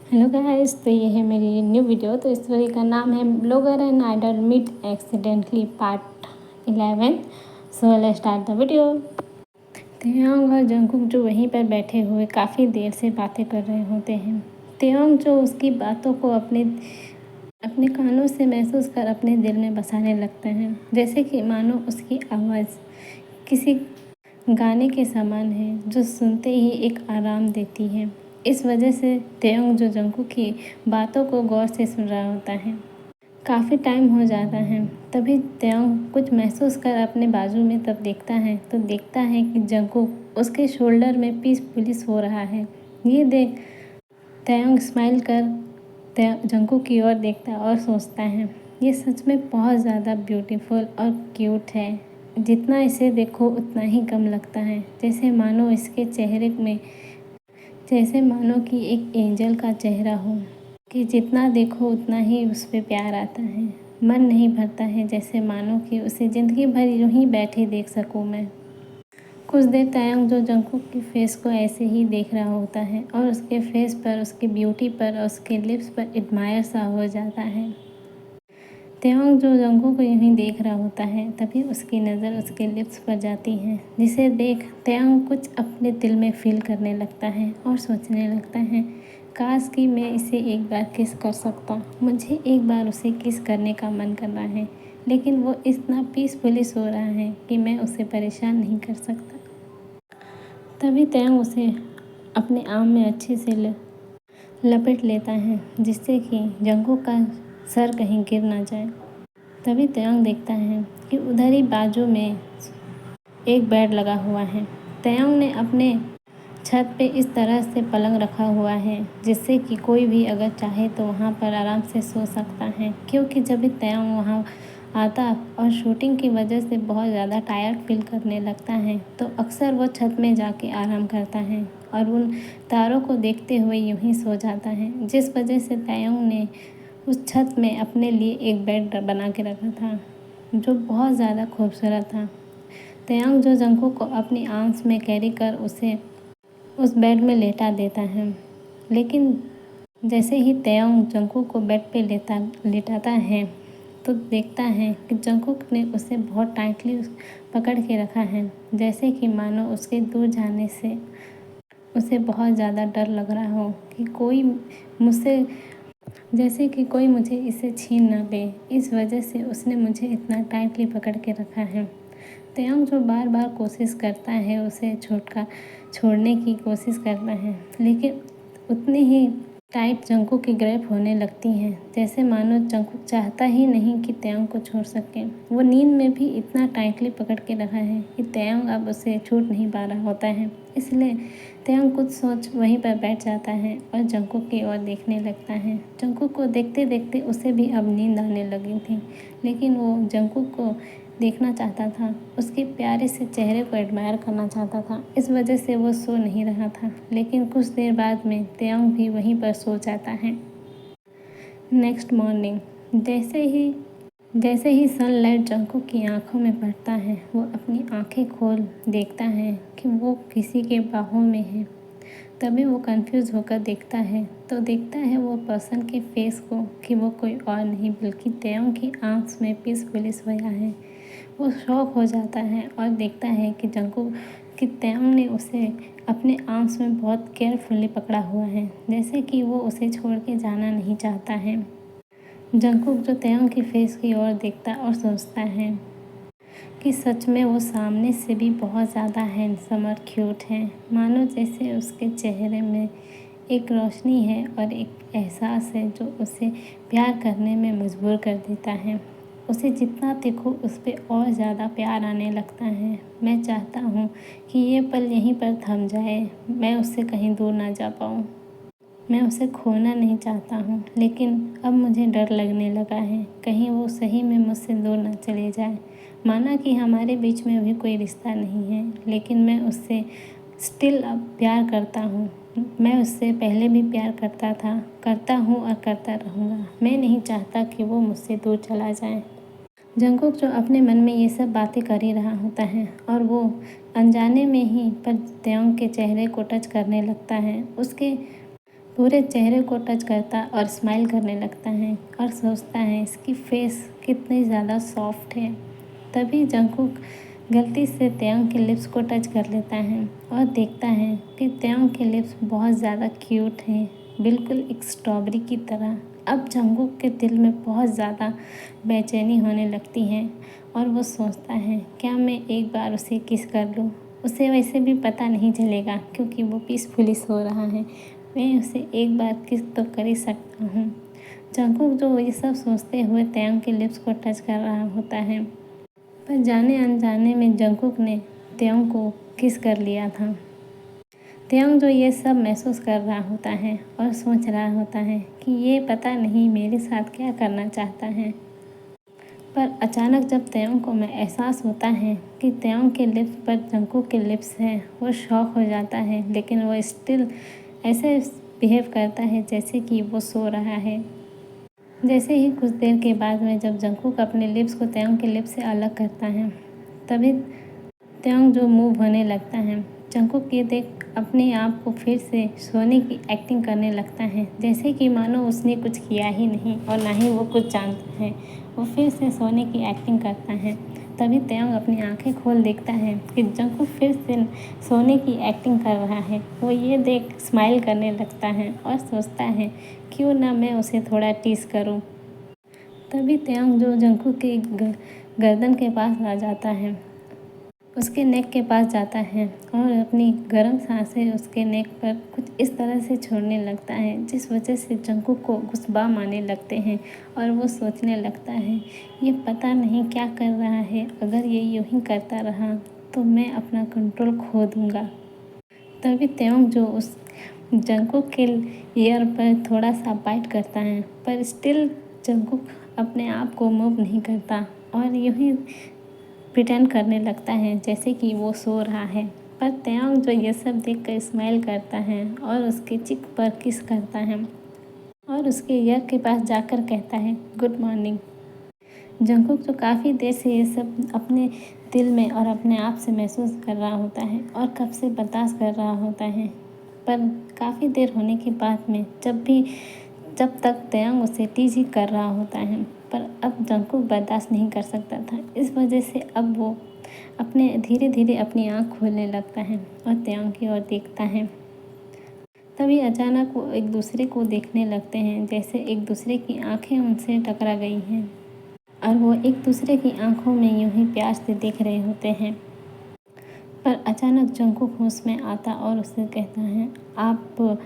Hello guys, तो ये है मेरी न्यू वीडियो। तो इस वीडियो का नाम है blogger and idol meet accidentally part 11। So let's start the video. Taeyong और जंगकुक जो वहीं पर बैठे हुए काफ़ी देर से बातें कर रहे होते हैं। तेयोंग जो उसकी बातों को अपने अपने कानों से महसूस कर अपने दिल में बसाने लगते हैं, जैसे कि मानो उसकी आवाज़ किसी गाने के समान है जो सुनते ही एक आराम देती है। इस वजह से तेयोंग जो जंगकुक की बातों को गौर से सुन रहा होता है। काफ़ी टाइम हो जाता है, तभी तेयोंग कुछ महसूस कर अपने बाजू में तब देखता है तो देखता है कि जंगकुक उसके शोल्डर में पीसफुली सो रहा है। ये देख तेयोंग स्माइल कर जंगकुक की ओर देखता है और सोचता है, ये सच में बहुत ज़्यादा ब्यूटीफुल और क्यूट है। जितना इसे देखो उतना ही कम लगता है, जैसे मानो इसके चेहरे में जैसे मानो कि एक एंजल का चेहरा हो, कि जितना देखो उतना ही उस पर प्यार आता है। मन नहीं भरता है, जैसे मानो कि उसे ज़िंदगी भर यूं ही बैठे देख सकूं मैं। कुछ देर तेयोंग जो जंगकुक की फेस को ऐसे ही देख रहा होता है और उसके फेस पर, उसकी ब्यूटी पर और उसके लिप्स पर एडमायर सा हो जाता है। तेयोंग जो जंगकुक को यूं ही देख रहा होता है, तभी उसकी नज़र उसके लिप्स पर जाती है, जिसे देख तेयोंग कुछ अपने दिल में फील करने लगता है और सोचने लगता है, काश कि मैं इसे एक बार किस कर सकता। मुझे एक बार उसे किस करने का मन कर रहा है, लेकिन वो इतना पीसफुली सो रहा है कि मैं उसे परेशान नहीं कर सकता। तभी तेयोंग उसे अपने आर्म में अच्छे से लपेट लेता है, जिससे कि जंगकुक का सर कहीं गिर ना जाए। तभी तेयोंग देखता है कि उधर ही बाजू में एक बेड लगा हुआ है। तेयोंग ने अपने छत पे इस तरह से पलंग रखा हुआ है, जिससे कि कोई भी अगर चाहे तो वहाँ पर आराम से सो सकता है, क्योंकि जब भी तेयोंग वहाँ आता और शूटिंग की वजह से बहुत ज़्यादा टायर्ड फील करने लगता है, तो अक्सर वो छत में जाके आराम करता है और उन तारों को देखते हुए यूं ही सो जाता है। जिस वजह से तेयोंग ने उस छत में अपने लिए एक बेड बना के रखा था, जो बहुत ज़्यादा खूबसूरत था। तेयोंग जो जंगकुक को अपनी आर्म्स में कैरी कर उसे उस बेड में लेटा देता है, लेकिन जैसे ही तेयोंग जंगकुक को बेड पे लेटाता है तो देखता है कि जंगकुक ने उसे बहुत टाइटली पकड़ के रखा है, जैसे कि मानो उसके दूर जाने से उसे बहुत ज़्यादा डर लग रहा हो कि कोई मुझसे जैसे कि कोई मुझे इसे छीन न ले। इस वजह से उसने मुझे इतना टाइटली पकड़ के रखा है। तेयोंग जो बार बार कोशिश करता है उसे छोड़ने की कोशिश करता है, लेकिन उतनी ही टाइट जंगकुक की ग्रिप होने लगती है, जैसे मानो जंगकुक चाहता ही नहीं कि तेयोंग को छोड़ सके। वो नींद में भी इतना टाइटली पकड़ के रखा है कि तेयोंग अब उसे छूट नहीं पा रहा होता है। इसलिए तेयोंग कुछ सोच वहीं पर बैठ जाता है और जंगकुक की ओर देखने लगता है। जंगकुक को देखते देखते उसे भी अब नींद आने लगी थी, लेकिन वो जंगकुक को देखना चाहता था, उसके प्यारे से चेहरे को एडमायर करना चाहता था। इस वजह से वो सो नहीं रहा था, लेकिन कुछ देर बाद में तेयोंग भी वहीं पर सो जाता है। नेक्स्ट मॉर्निंग जैसे ही सनलाइट जंगकुक की आंखों में पड़ता है, वो अपनी आंखें खोल देखता है कि वो किसी के बाहों में है। तभी वो कंफ्यूज होकर देखता है वो पर्सन के फेस को कि वो कोई और नहीं बल्कि तेयोंग की आर्म्स में पीसफुली सोया है। वो शॉक हो जाता है और देखता है कि जंगकुक कि तेयोंग ने उसे अपने आर्म्स में बहुत केयरफुली पकड़ा हुआ है, जैसे कि वो उसे छोड़ के जाना नहीं चाहता है। जंगकुक जो तेयोंग की फेस की ओर देखता और सोचता है कि सच में वो सामने से भी बहुत ज़्यादा हैंडसम और क्यूट है, मानो जैसे उसके चेहरे में एक रोशनी है और एक एहसास है जो उसे प्यार करने में मजबूर कर देता है। उसे जितना देखो उस पर और ज़्यादा प्यार आने लगता है। मैं चाहता हूँ कि ये पल यहीं पर थम जाए, मैं उससे कहीं दूर ना जा पाऊँ। मैं उसे खोना नहीं चाहता हूँ, लेकिन अब मुझे डर लगने लगा है, कहीं वो सही में मुझसे दूर ना चले जाए। माना कि हमारे बीच में अभी कोई रिश्ता नहीं है, लेकिन मैं उससे स्टिल अब प्यार करता हूँ। मैं उससे पहले भी प्यार करता हूँ और करता रहूँगा। मैं नहीं चाहता कि वो मुझसे दूर चला जाए। जंगकुक जो अपने मन में ये सब बातें कर ही रहा होता है और वो अनजाने में ही पर तेयोंग के चेहरे को टच करने लगता है। उसके पूरे चेहरे को टच करता और स्माइल करने लगता है और सोचता है इसकी फेस कितनी ज़्यादा सॉफ्ट है। तभी जंगकुक गलती से तेयंग के लिप्स को टच कर लेता है और देखता है कि तेयंग के लिप्स बहुत ज़्यादा क्यूट हैं, बिल्कुल एक स्ट्रॉबेरी की तरह। अब जंगकुक के दिल में बहुत ज़्यादा बेचैनी होने लगती है और वो सोचता है क्या मैं एक बार उसे किस कर लूँ। उसे वैसे भी पता नहीं चलेगा क्योंकि वो पीसफुली सो रहा है। मैं उसे एक बार किस तो कर ही सकता हूँ। जंगकुक जो ये सब सोचते हुए तेयंग के लिप्स को टच कर रहा होता है, पर जाने अनजाने में जंगकुक ने तेयंग को किस कर लिया था। तेयंग जो ये सब महसूस कर रहा होता है और सोच रहा होता है कि ये पता नहीं मेरे साथ क्या करना चाहता है। पर अचानक जब तेयंग को में एहसास होता है कि तेयंग के लिप्स पर जंगकुक के लिप्स हैं, वो शॉक हो जाता है, लेकिन वो स्टिल ऐसे बिहेव करता है जैसे कि वो सो रहा है। जैसे ही कुछ देर के बाद में जब जंगकुक अपने लिप्स को तेयंग के लिप्स से अलग करता है, तभी तेयंग जो मूव होने लगता है। जंगकुक ये देख अपने आप को फिर से सोने की एक्टिंग करने लगता है, जैसे कि मानो उसने कुछ किया ही नहीं और ना ही वो कुछ जानता है। वो फिर से सोने की एक्टिंग करता है। तभी तेयंग अपनी आंखें खोल देखता है कि जंगकुक फिर से सोने की एक्टिंग कर रहा है। वो ये देख स्माइल करने लगता है और सोचता है क्यों ना मैं उसे थोड़ा टीस करूं। तभी तेयंग जो जंगकुक के गर्दन के पास आ जाता है, उसके नेक के पास जाता है और अपनी गर्म सांसें उसके नेक पर कुछ इस तरह से छोड़ने लगता है जिस वजह से जंगकुक को गुस्बाम आने लगते हैं और वो सोचने लगता है ये पता नहीं क्या कर रहा है, अगर ये यूं ही करता रहा तो मैं अपना कंट्रोल खो दूँगा। तभी तेयंग जो उस जंगकुक के ईयर पर थोड़ा सा बाइट करता है, पर स्टिल जंगकुक अपने आप को मूव नहीं करता और यूं ही प्रिटेंड करने लगता है जैसे कि वो सो रहा है। पर तेयंग जो ये सब देख कर स्माइल करता है और उसके चिक पर किस करता है और उसके ईयर के पास जाकर कहता है गुड मॉर्निंग। जंगकुक जो काफ़ी देर से ये सब अपने दिल में और अपने आप से महसूस कर रहा होता है और कब से बर्दाश्त कर रहा होता है, पर काफ़ी देर होने के बाद में जब तक तेयंग उसे टीज ही कर रहा होता है, पर अब जंगकुक बर्दाश्त नहीं कर सकता था। इस वजह से अब वो अपने धीरे धीरे अपनी आँख खोलने लगता है और तेयंग की ओर देखता है। तभी अचानक वो एक दूसरे को देखने लगते हैं जैसे एक दूसरे की आंखें उनसे टकरा गई हैं और वो एक दूसरे की आंखों में यूं ही प्यार से देख रहे होते हैं। पर अचानक जंगकुक होश में आता और उससे कहता है आप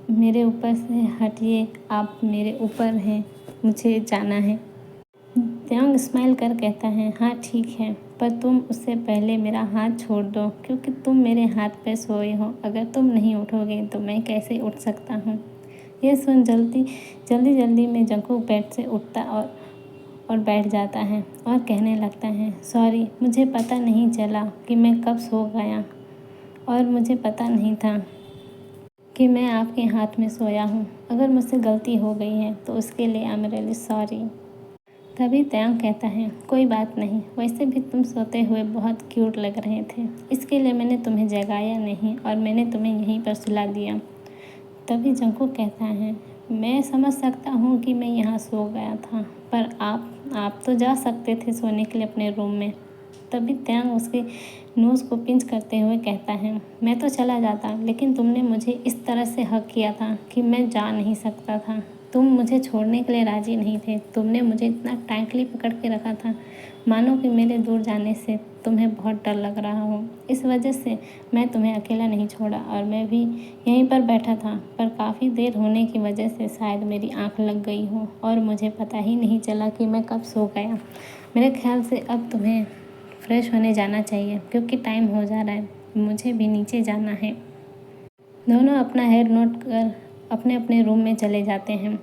मेरे ऊपर से हटिए, आप मेरे ऊपर हैं, मुझे जाना है। तेयंग स्माइल कर कहता है हाँ ठीक है, पर तुम उससे पहले मेरा हाथ छोड़ दो क्योंकि तुम मेरे हाथ पे सोए हो, अगर तुम नहीं उठोगे तो मैं कैसे उठ सकता हूँ। यह सुन जल्दी जल्दी में जंगकुक बेड से उठता और बैठ जाता है और कहने लगता है सॉरी, मुझे पता नहीं चला कि मैं कब सो गया और मुझे पता नहीं था कि मैं आपके हाथ में सोया हूँ। अगर मुझसे गलती हो गई है तो उसके लिए आई एम रियली सॉरी। तभी तेयंग कहता है कोई बात नहीं, वैसे भी तुम सोते हुए बहुत क्यूट लग रहे थे, इसके लिए मैंने तुम्हें जगाया नहीं और मैंने तुम्हें यहीं पर सुला दिया। तभी जंगकुक कहता है मैं समझ सकता हूँ कि मैं यहाँ सो गया था, पर आप तो जा सकते थे सोने के लिए अपने रूम में। तभी तेयंग उसके नोज़ को पिंच करते हुए कहता है मैं तो चला जाता, लेकिन तुमने मुझे इस तरह से हक किया था कि मैं जा नहीं सकता था। तुम मुझे छोड़ने के लिए राज़ी नहीं थे, तुमने मुझे इतना टाइटली पकड़ के रखा था मानो कि मेरे दूर जाने से तुम्हें बहुत डर लग रहा हो। इस वजह से मैं तुम्हें अकेला नहीं छोड़ा और मैं भी यहीं पर बैठा था, पर काफ़ी देर होने की वजह से शायद मेरी आंख लग गई हो और मुझे पता ही नहीं चला कि मैं कब सो गया। मेरे ख्याल से अब तुम्हें फ्रेश होने जाना चाहिए क्योंकि टाइम हो जा रहा है, मुझे भी नीचे जाना है। दोनों अपना हेड नोट कर अपने अपने रूम में चले जाते हैं।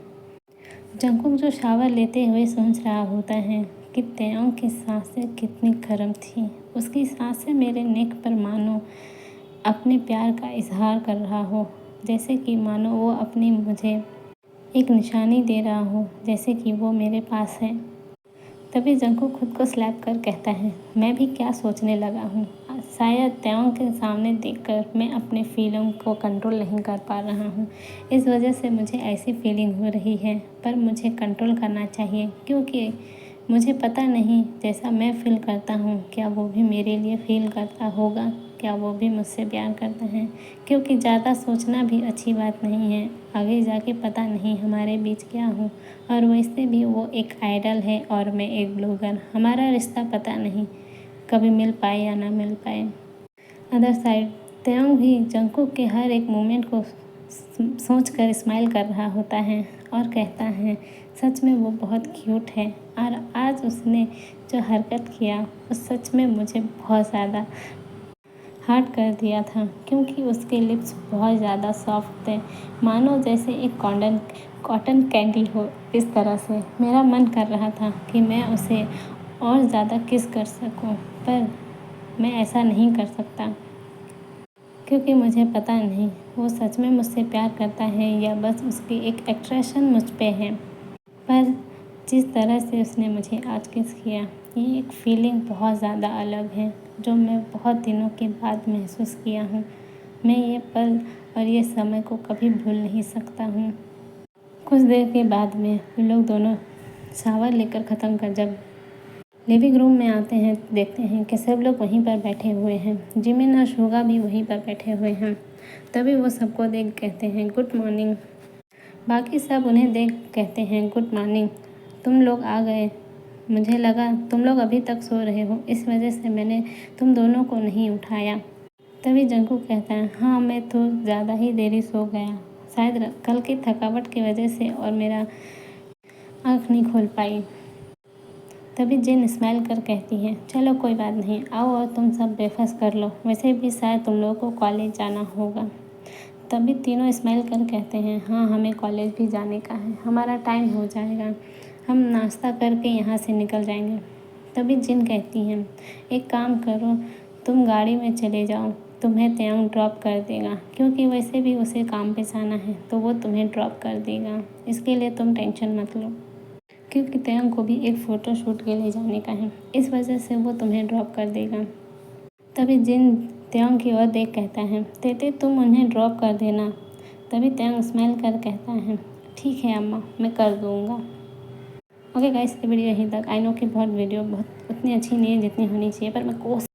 जंगकुक जो शावर लेते हुए सोच रहा होता है कि तेयंग की सांसें कितनी गर्म थी। उसकी सांसें मेरे नेक पर मानो अपने प्यार का इजहार कर रहा हो, जैसे कि मानो वो अपनी मुझे एक निशानी दे रहा हो, जैसे कि वो मेरे पास है। तभी जंगकुक खुद को स्लैप कर कहता है मैं भी क्या सोचने लगा हूँ, शायद त्यों के सामने देखकर मैं अपने फीलिंग को कंट्रोल नहीं कर पा रहा हूँ। इस वजह से मुझे ऐसी फीलिंग हो रही है, पर मुझे कंट्रोल करना चाहिए क्योंकि मुझे पता नहीं जैसा मैं फ़ील करता हूँ क्या वो भी मेरे लिए फ़ील करता होगा, क्या वो भी मुझसे प्यार करता है। क्योंकि ज़्यादा सोचना भी अच्छी बात नहीं है, आगे जाके पता नहीं हमारे बीच क्या हो। और वैसे भी वो एक आइडल है और मैं एक ब्लॉगर, हमारा रिश्ता पता नहीं कभी मिल पाए या ना मिल पाए। अदर साइड त्यों भी जंगकुक के हर एक मोमेंट को सोचकर स्माइल कर रहा होता है और कहता है सच में वो बहुत क्यूट है। और आज उसने जो हरकत किया वो सच में मुझे बहुत ज़्यादा हर्ट कर दिया था क्योंकि उसके लिप्स बहुत ज़्यादा सॉफ्ट थे, मानो जैसे एक कॉटन कैंडी हो। इस तरह से मेरा मन कर रहा था कि मैं उसे और ज़्यादा किस कर सकूं, पर मैं ऐसा नहीं कर सकता क्योंकि मुझे पता नहीं वो सच में मुझसे प्यार करता है या बस उसकी एक अट्रैक्शन मुझ पे है। पर जिस तरह से उसने मुझे आज किस किया, ये एक फीलिंग बहुत ज़्यादा अलग है जो मैं बहुत दिनों के बाद महसूस किया हूँ। मैं ये पल और ये समय को कभी भूल नहीं सकता हूँ। कुछ देर के बाद में हम लोग दोनों शावर लेकर ख़त्म कर जब लिविंग रूम में आते हैं, देखते हैं कि सब लोग वहीं पर बैठे हुए हैं। जिमिन और शुगा भी वहीं पर बैठे हुए हैं। तभी वो सबको देख कहते हैं गुड मॉर्निंग। बाकी सब उन्हें देख कहते हैं गुड मॉर्निंग, तुम लोग आ गए। मुझे लगा तुम लोग अभी तक सो रहे हो, इस वजह से मैंने तुम दोनों को नहीं उठाया। तभी जंगकुक कहता है हाँ मैं तो ज़्यादा ही देरी सो गया, शायद कल की थकावट की वजह से, और मेरा आँख नहीं खोल पाई। तभी जिन स्माइल कर कहती है चलो कोई बात नहीं, आओ और तुम सब ब्रेकफास्ट कर लो, वैसे भी शायद तुम लोगों को कॉलेज जाना होगा। तभी तीनों स्माइल कर कहते हैं हाँ हमें कॉलेज भी जाने का है, हमारा टाइम हो जाएगा, हम नाश्ता करके यहाँ से निकल जाएंगे। तभी जिन कहती हैं एक काम करो, तुम गाड़ी में चले जाओ, तुम्हें त्यों ड्रॉप कर देगा क्योंकि वैसे भी उसे काम पे जाना है तो वो तुम्हें ड्रॉप कर देगा, इसके लिए तुम टेंशन मत लो। क्योंकि त्यों को भी एक फ़ोटो शूट के लिए जाने का है, इस वजह से वो तुम्हें ड्रॉप कर देगा। तभी जिन त्यों की ओर देख कहता है तेते तुम उन्हें ड्रॉप कर देना। तभी त्यों स्माइल कर कहता है ठीक है अम्मा, मैं कर दूँगा। ओके गाइस, ये वीडियो यहीं तक। आई नो कि वीडियो बहुत उतनी अच्छी नहीं है जितनी होनी चाहिए, पर मैं कोशिश